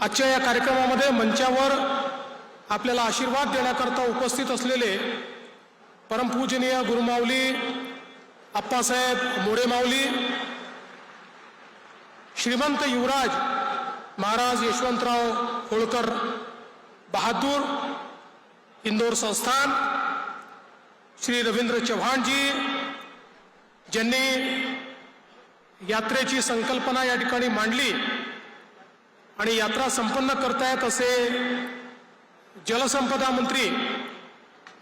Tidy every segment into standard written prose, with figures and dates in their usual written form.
आजच्या या कार्यक्रमामध्ये मंचावर आपल्याला आशीर्वाद देण्याकरता उपस्थित असलेले परमपूजनीय गुरुमाऊली अप्पासाहेब मोरे माऊली, श्रीमंत युवराज महाराज यशवंतराव होळकर बहादूर, इंदोर संस्थान, श्री रवींद्र चव्हाण जी, ज्यांनी यात्रेची संकल्पना या ठिकाणी मांडली आणि यात्रा संपन्न करतायत असे जलसंपदा मंत्री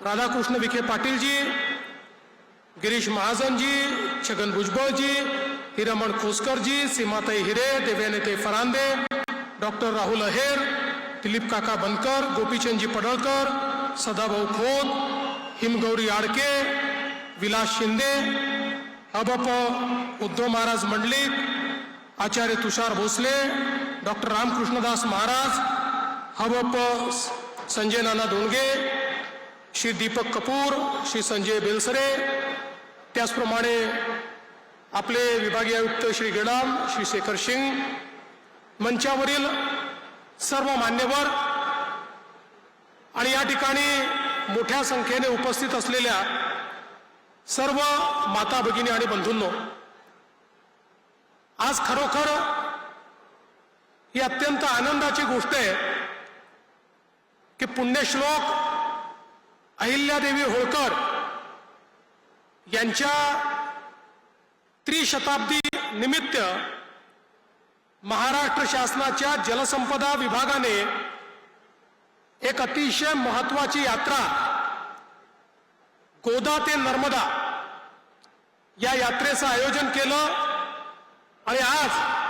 राधाकृष्ण विखे पाटील जी, गिरीश महाजन जी, छगन भुजबळ जी, हिरामण खोसकर जी, सीमाताई हिरे, देवयानीताई फरांदे, डॉक्टर राहुल अहेर, दिलीप काका बनकर, गोपीचंदजी पडळकर, सदाभाऊ खोत, हिमगौरी आडके, विलास शिंदे, हबप उद्धव महाराज मंडलिक, आचार्य तुषार भोसले, डॉक्टर रामकृष्णदास महाराज, हबप संजय नाना दोंडगे, श्री दीपक कपूर, श्री संजय बेलसरे, त्याचप्रमाणे आपले विभागीय आयुक्त श्री गेडाम, श्री शेखर सिंग, मंचावरील सर्व मान्यवर आणि या ठिकाणी मोठ्या संख्येने उपस्थित असलेल्या सर्व माता भगिनी आणि बंधूंनो, आज खरोखर ही अत्यंत आनंदाची गोष्ट आहे की पुण्यश्लोक अहिल्यादेवी होळकर यांच्या त्रिशताब्दी निमित्त महाराष्ट्र शासनाच्या जलसंपदा विभागाने एक अतिशय महत्त्वाची यात्रा गोदा ते नर्मदा या यात्रेचं आयोजन केलं आणि आज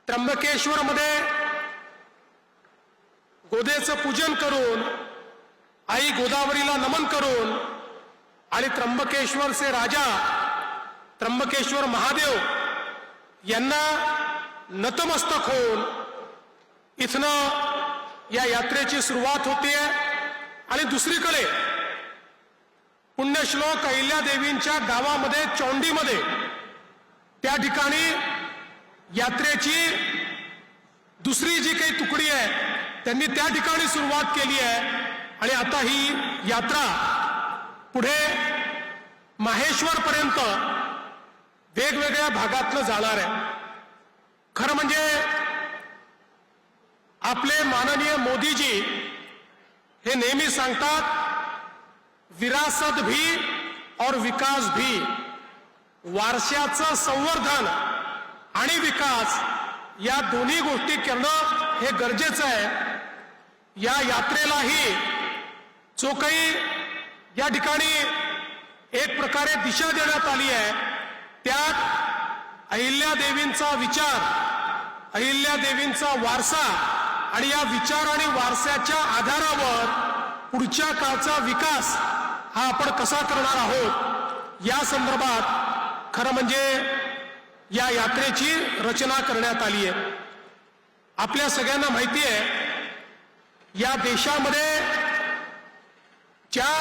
त्र्यंबकेश्वर मध्ये गोदेचं पूजन करून, आई गोदावरीला नमन करून आणि त्र्यंबकेश्वरचे राजा त्र्यंबकेश्वर महादेव यांना नतमस्तक होऊन इथनं या यात्रेची सुरुवात होते आणि दुसरीकडे पुण्यश्लोक अहिल्यादेवींच्या गावामध्ये चौंडीमध्ये त्या ठिकाणी यात्रेची दुसरी जी काही तुकडी आहे त्यांनी त्या ठिकाणी सुरुवात केली आहे आणि आता ही यात्रा पुढे माहेश्वरपर्यंत वेगवेगळ्या भागातनं जाणार आहे. खरं म्हणजे आपले माननीय मोदीजी हे नेहमी सांगतात, विरासत भी और विकास भी, वारशाचं संवर्धन आणि विकास या दोन्ही गोष्टी करणं हे गरजेचं आहे. या यात्रेलाही जो काही या ठिकाणी एक प्रकारे दिशा देण्यात आली आहे, त्यात अहिल्यादेवींचा विचार, अहिल्यादेवींचा वारसा आणि या विचार आणि वारसाच्या आधारावर पुढच्या काळचा विकास हा आपण कसा करणार आहोत या संदर्भात खरं म्हणजे या यात्रेची रचना करण्यात आली आहे. आपल्या सगळ्यांना माहिती आहे, या देशामध्ये ज्या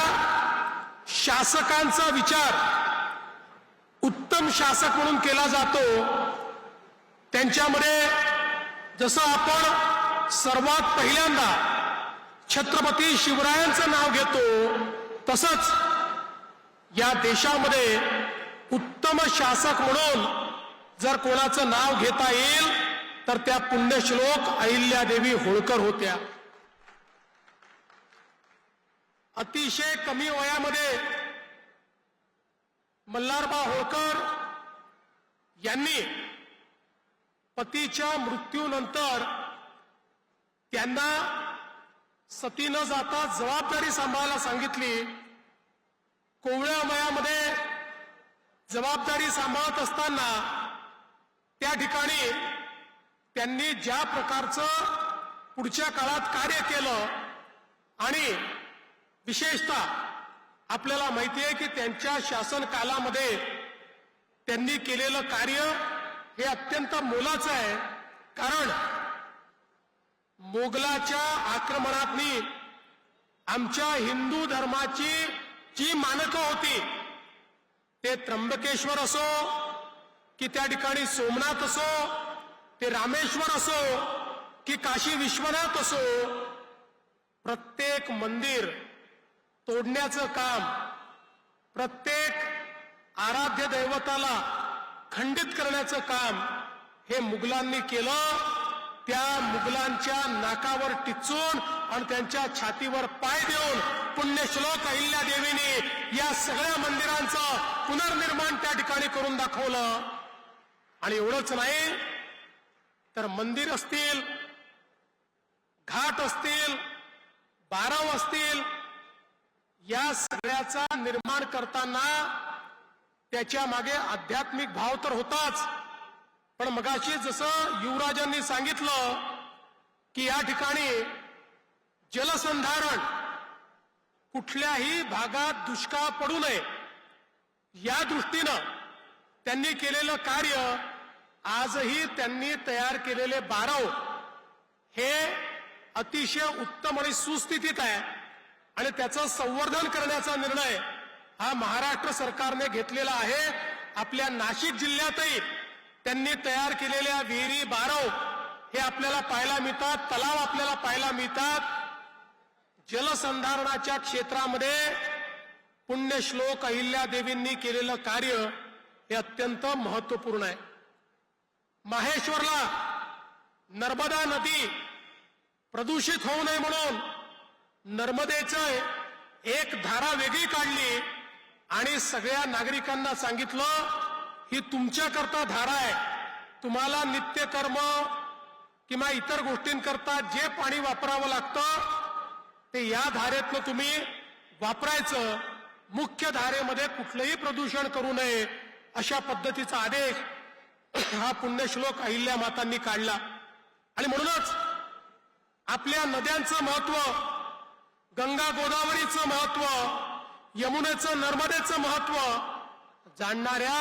शासकांचा विचार उत्तम शासक म्हणून केला जातो, त्यांच्यामध्ये जसं आपण सर्वात पहिल्यांदा छत्रपती शिवरायांचं नाव घेतो, तसंच या देशामध्ये उत्तम शासक म्हणून जर कोणाचं नाव घेता येईल तर त्या पुण्यश्लोक अहिल्यादेवी होळकर होत्या. अतिशय कमी वयामध्ये मल्हारबा होळकर यांनी पतीच्या मृत्यूनंतर त्यांना सती न जाता जबाबदारी सांभाळायला सांगितली. कोवळ्या वयामध्ये जबाबदारी सांभाळत असताना त्या ठिकाणी त्यांनी ज्या प्रकारचं पुढच्या काळात कार्य केलं आणि विशेषतः आपल्याला माहिती आहे की त्यांच्या शासन कालामध्ये त्यांनी केलेलं कार्य हे अत्यंत मोलाचं आहे. कारण मोगलाच्या आक्रमणातनी आमच्या हिंदू धर्माची जी मानकं होती, ते त्र्यंबकेश्वर असो की त्या ठिकाणी सोमनाथ असो, ते रामेश्वर असो की काशी विश्वनाथ असो, प्रत्येक मंदिर तोडण्याचं काम, प्रत्येक आराध्य दैवताला खंडित करण्याचं काम हे मुघलांनी केलं. त्या मुघलांच्या नाकावर टिचून आणि त्यांच्या छातीवर पाय देऊन पुण्यश्लोक अहिल्यादेवीने या सगळ्या मंदिरांचं पुनर्निर्माण त्या ठिकाणी करून दाखवलं. आणि एवढंच नाही तर मंदिर असतील, घाट असतील, बारव असतील, या सगळ्याचा निर्माण करताना त्याच्या मागे आध्यात्मिक भाव तर होताच. पण मगाशी जसं युवराजांनी सांगितलं की या ठिकाणी जलसंधारण, कुठल्याही भागात दुष्काळ पडू नये या दृष्टीनं त्यांनी केलेलं कार्य, आजही त्यांनी तयार केलेले बारव हे अतिशय उत्तम आणि सुस्थितीत आहे. आणि त्याचं संवर्धन करण्याचा निर्णय हा महाराष्ट्र सरकारने घेतलेला आहे. आपल्या नाशिक जिल्ह्यातही त्यांनी तयार केलेल्या विहिरी, बारव हे आपल्याला पाहायला मिळतात, तलाव आपल्याला पाहायला मिळतात. जलसंधारणाच्या क्षेत्रामध्ये पुण्यश्लोक अहिल्यादेवींनी केलेलं कार्य हे अत्यंत महत्वपूर्ण आहे. माहेश्वरला नर्मदा नदी प्रदूषित होऊ नये म्हणून नर्मदेचं एक धारा वेगळी काढली आणि सगळ्या नागरिकांना सांगितलं ही तुमच्याकरता धारा आहे. तुम्हाला नित्यकर्म किंवा इतर गोष्टींकरता जे पाणी वापरावं लागतं ते या धारेतनं तुम्ही वापरायचं, मुख्य धारेमध्ये कुठलंही प्रदूषण करू नये अशा पद्धतीचा आदेश हा पुण्यश्लोक अहिल्या मातांनी काढला. आणि म्हणूनच आपल्या नद्यांचं महत्व, गंगा गोदावरीचं महत्व, यमुनेचं, नर्मदेचं महत्व जाणणाऱ्या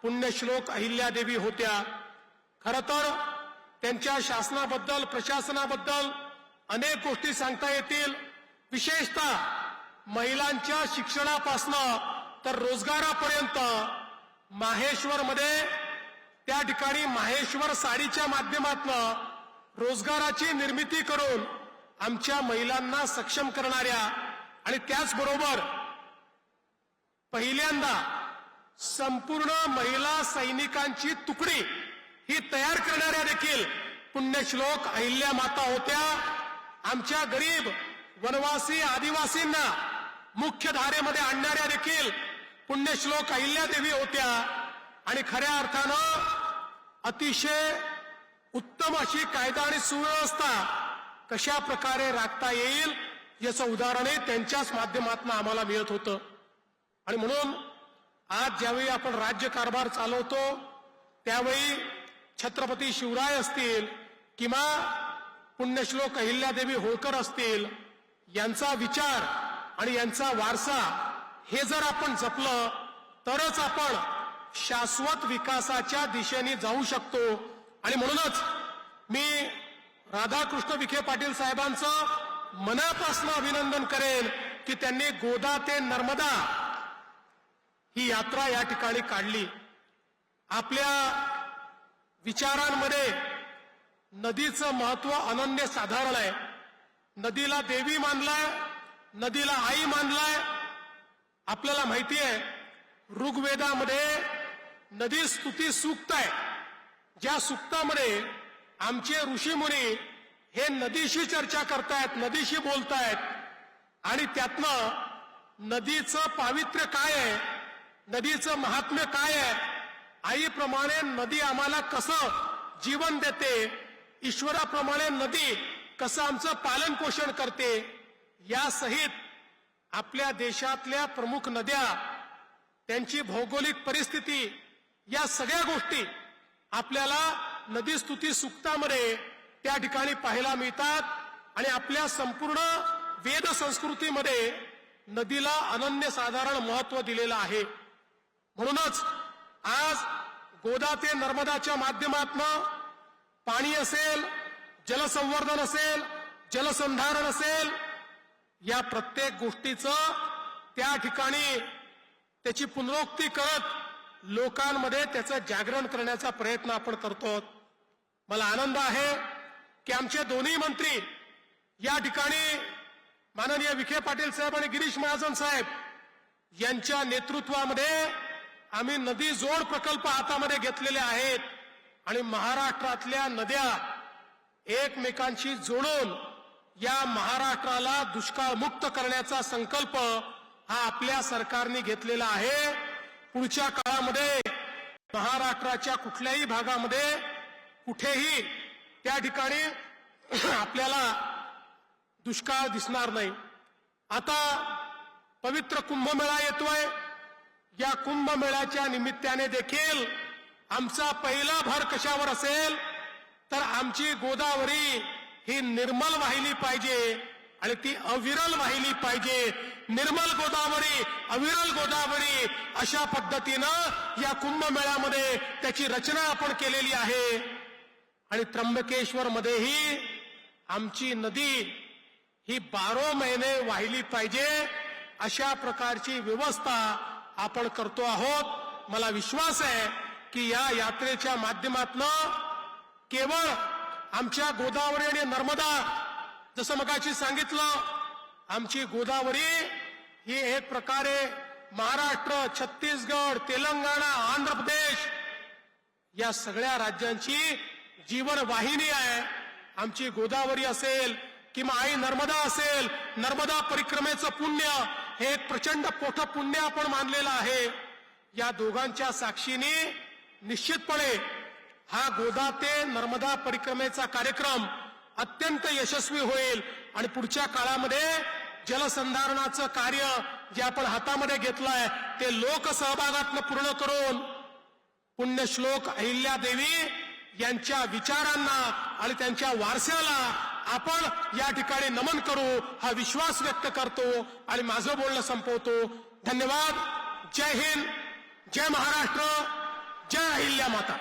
पुण्यश्लोक अहिल्यादेवी होत्या. खरं तर त्यांच्या शासनाबद्दल, प्रशासनाबद्दल अनेक गोष्टी सांगता येतील. विशेषतः महिलांच्या शिक्षणापासनं तर रोजगारापर्यंत माहेश्वरमध्ये त्या ठिकाणी माहेश्वर साडीच्या माध्यमातून रोजगाराची निर्मिती करून आमच्या महिलांना सक्षम करणाऱ्या आणि त्याचबरोबर पहिल्यांदा संपूर्ण महिला सैनिकांची तुकडी ही तयार करणाऱ्या देखील पुण्यश्लोक अहिल्या माता होत्या. आमच्या गरीब वनवासी आदिवासींना मुख्य धारेमध्ये आणणाऱ्या देखील पुण्यश्लोक अहिल्यादेवी होत्या. आणि खऱ्या अर्थानं अतिशय उत्तम अशी कायदा आणि सुव्यवस्था कशा प्रकारे राखता येईल याचं उदाहरणही त्यांच्याच माध्यमातून आम्हाला मिळत होतं. आणि म्हणून आज ज्यावेळी आपण राज्यकारभार चालवतो त्यावेळी छत्रपती शिवराय असतील किंवा पुण्यश्लोक अहिल्यादेवी होळकर असतील, यांचा विचार आणि यांचा वारसा हे जर आपण जपलं तरच आपण शाश्वत विकासाच्या दिशेने जाऊ शकतो. आणि म्हणूनच मी राधाकृष्ण विखे पाटील साहेबांचं मनापासून अभिनंदन करेन की त्यांनी गोदा ते नर्मदा ही यात्रा या ठिकाणी काढली. आपल्या विचारांमध्ये नदीचं महत्व अनन्यसाधारण आहे. नदीला देवी मानलाय, नदीला आई मानलाय. आपल्याला माहिती आहे ऋग्वेदामध्ये नदी स्तुती सूक्त आहे, ज्या सूक्तामध्ये आमचे ऋषीमुनी हे नदीशी चर्चा करतायत, नदीशी बोलतायत. आणि त्यातनं नदीचं पावित्र्य काय आहे, नदीचं महात्म्य काय आहे, आईप्रमाणे नदी आम्हाला कसं जीवन देते, ईश्वराप्रमाणे नदी कसं आमचं पालन पोषण करते, यासहित आपल्या देशातल्या प्रमुख नद्या, त्यांची भौगोलिक परिस्थिती, या सगळ्या गोष्टी आपल्याला नदी स्तुती सूक्तामध्ये त्या ठिकाणी पाहायला मिळतात. आणि आपल्या संपूर्ण वेद संस्कृतीमध्ये नदीला अनन्यसाधारण महत्व दिलेलं आहे. म्हणूनच आज गोदा ते नर्मदाच्या माध्यमातून पाणी असेल, जलसंवर्धन असेल, जलसंधारण असेल, या प्रत्येक गोष्टीचं त्या ठिकाणी त्याची पुनरुक्ती करत लोकांमध्ये त्याचं जागरण करण्याचा प्रयत्न आपण करतो. मला आनंद आहे की आमचे दोन्ही मंत्री या ठिकाणी माननीय विखे पाटील साहेब आणि गिरीश महाजन साहेब यांच्या नेतृत्वामध्ये आम्ही नदी जोड प्रकल्प हातामध्ये घेतलेले आहेत आणि महाराष्ट्रातल्या नद्या एकमेकांशी जोडून या महाराष्ट्राला दुष्काळमुक्त करण्याचा संकल्प हा आपल्या सरकारने घेतलेला आहे. पुढच्या काळामध्ये महाराष्ट्राच्या कुठल्याही भागामध्ये कुठेही त्या ठिकाणी आपल्याला दुष्काळ दिसणार नाही. आता पवित्र कुंभमेळा येतोय. या कुंभमेळ्याच्या निमित्ताने देखील आमचा पहिला भर कशावर असेल तर आमची गोदावरी ही निर्मल वाहिली पाहिजे आणि ती अविरल वाहिली पाहिजे. निर्मल गोदावरी, अविरल गोदावरी अशा पद्धतीनं या कुंभमेळ्यामध्ये त्याची रचना आपण केलेली आहे. आणि त्र्यंबकेश्वर मध्येही आमची नदी ही 12 महिने वाहिली पाहिजे अशा प्रकारची व्यवस्था आपण करतो आहोत. मला विश्वास आहे की या यात्रेच्या माध्यमातून केवळ आमच्या गोदावरी आणि नर्मदा, जसं मगाशी सांगितलं, आमची गोदावरी ही एक प्रकारे महाराष्ट्र, छत्तीसगड, तेलंगणा, आंध्र प्रदेश या सगळ्या राज्यांची जीवनवाहिनी आहे. आमची गोदावरी असेल किंवा आई नर्मदा असेल, नर्मदा परिक्रमेचं पुण्य हे एक प्रचंड मोठं पुण्य आपण मानलेलं आहे. या दोघांच्या साक्षीने निश्चितपणे हा गोदा ते नर्मदा परिक्रमेचा कार्यक्रम अत्यंत यशस्वी होईल आणि पुढच्या काळामध्ये जलसंधारणाचं कार्य जे आपण हातामध्ये घेतलंय ते लोकसहभागातून पूर्ण करून पुण्यश्लोक अहिल्यादेवी यांच्या विचारांना आणि त्यांच्या वारशाला आपण या ठिकाणी नमन करू हा विश्वास व्यक्त करतो आणि माझं बोलणं संपवतो. धन्यवाद. जय हिंद, जय महाराष्ट्र, जय अहिल्या माता.